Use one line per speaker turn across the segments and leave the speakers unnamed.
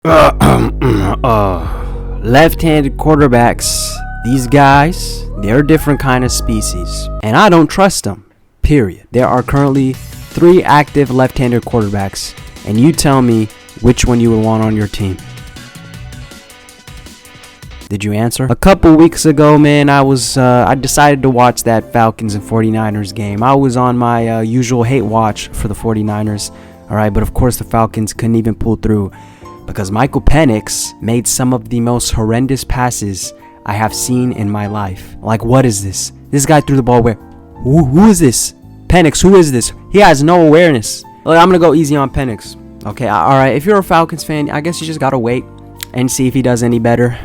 Left-handed quarterbacks, these guys, they're a different kind of species, and I don't trust them, period. There are currently 3 active left-handed quarterbacks, and you tell me which one you would want on your team. Did you answer? A couple weeks ago, man, I decided to watch that Falcons and 49ers game. I was on my usual hate watch for the 49ers, alright, but of course the Falcons couldn't even pull through, because Michael Penix made some of the most horrendous passes I have seen in my life. Like, what is this? This guy threw the ball where? Who is this? Penix, who is this? He has no awareness. Look, I'm going to go easy on Penix. Okay, alright. If you're a Falcons fan, I guess you just got to wait and see if he does any better.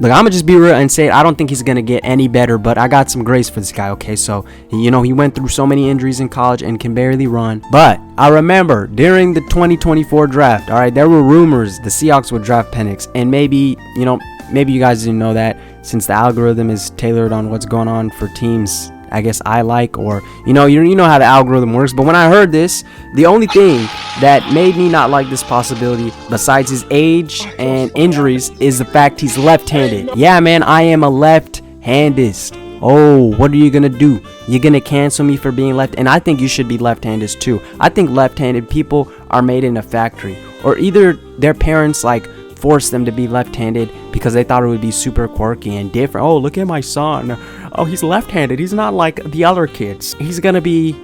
Look, I'm going to just be real and say I don't think he's going to get any better, but I got some grace for this guy, okay? So, he went through so many injuries in college and can barely run. But I remember during the 2024 draft, all right, there were rumors the Seahawks would draft Penix. And maybe you guys didn't know that, since the algorithm is tailored on what's going on for teams I guess I like, or you know how the algorithm works. But when I heard this, the only thing that made me not like this possibility, besides his age and injuries, is the fact he's left-handed. Yeah, man, I am a left-handist. Oh, what are you gonna do? You're gonna cancel me for being left? And I think you should be left-handed too. I think left-handed people are made in a factory, or either their parents forced them to be left-handed because they thought it would be super quirky and different. Oh, look at my son. Oh, he's left-handed. He's not like the other kids. He's gonna be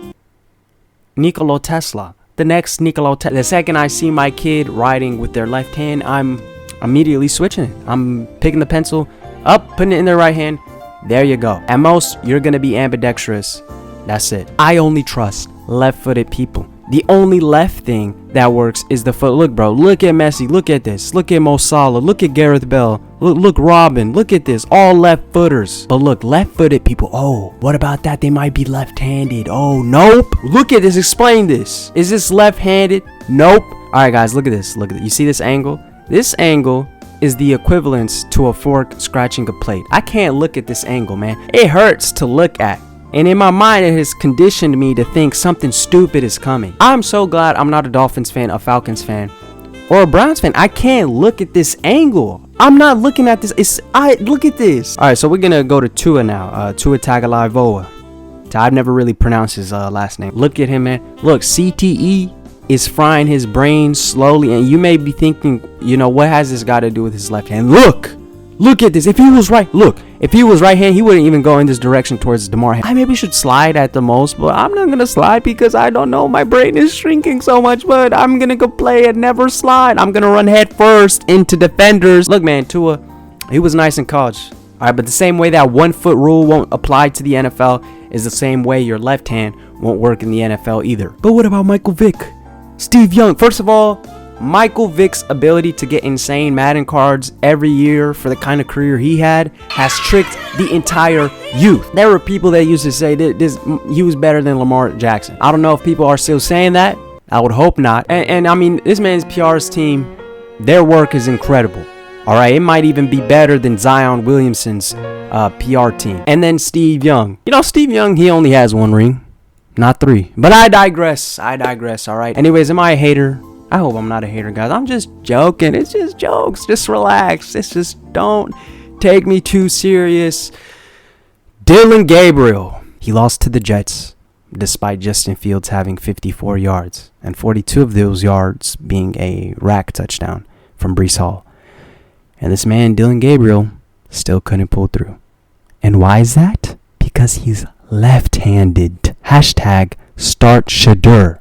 Nikola Tesla. The next Nikola Tesla. The second I see my kid writing with their left hand, I'm immediately switching it. I'm picking the pencil up, putting it in their right hand. There you go. At most, you're gonna be ambidextrous. That's it. I only trust left-footed people. The only left thing that works is the foot. Look, bro. Look at Messi. Look at this. Look at Mo Salah. Look at Gareth Bale. Look, Robin. Look at this. All left footers. But look, left-footed people. Oh, what about that? They might be left-handed. Oh, nope. Look at this. Explain this. Is this left-handed? Nope. All right, guys. Look at this. Look at it. You see this angle? This angle is the equivalence to a fork scratching a plate. I can't look at this angle, man. It hurts to look at. And in my mind, it has conditioned me to think something stupid is coming. I'm so glad I'm not a Dolphins fan, a Falcons fan, or a Browns fan. I can't look at this angle. I'm not looking at this. Look at this. All right, so we're going to go to Tua now. Tua Tagovailoa. I've never really pronounced his last name. Look at him, man. Look, CTE is frying his brain slowly. And you may be thinking, what has this got to do with his left hand? Look at this. If he was right, if he was right hand, he wouldn't even go in this direction towards Damar. I maybe should slide at the most, but I'm not going to slide because I don't know. My brain is shrinking so much, but I'm going to go play and never slide. I'm going to run head first into defenders. Look, man, Tua, he was nice in college. All right, but the same way that 1-foot rule won't apply to the NFL is the same way your left hand won't work in the NFL either. But what about Michael Vick? Steve Young? First of all, Michael Vick's ability to get insane Madden cards every year for the kind of career he had has tricked the entire youth. There were people that used to say he was better than Lamar Jackson. I don't know if people are still saying that. I would hope not. And I mean, this man's PR's team, their work is incredible. All right, it might even be better than Zion Williamson's PR team. And then Steve Young. Steve Young, he only has 1 ring, not 3. But I digress. All right. Anyways, am I a hater? I hope I'm not a hater, guys. I'm just joking. It's just jokes. Just relax. It's just, don't take me too serious. Dillon Gabriel. He lost to the Jets despite Justin Fields having 54 yards and 42 of those yards being a rack touchdown from Breece Hall. And this man, Dillon Gabriel, still couldn't pull through. And why is that? Because he's left-handed. #StartShedeur.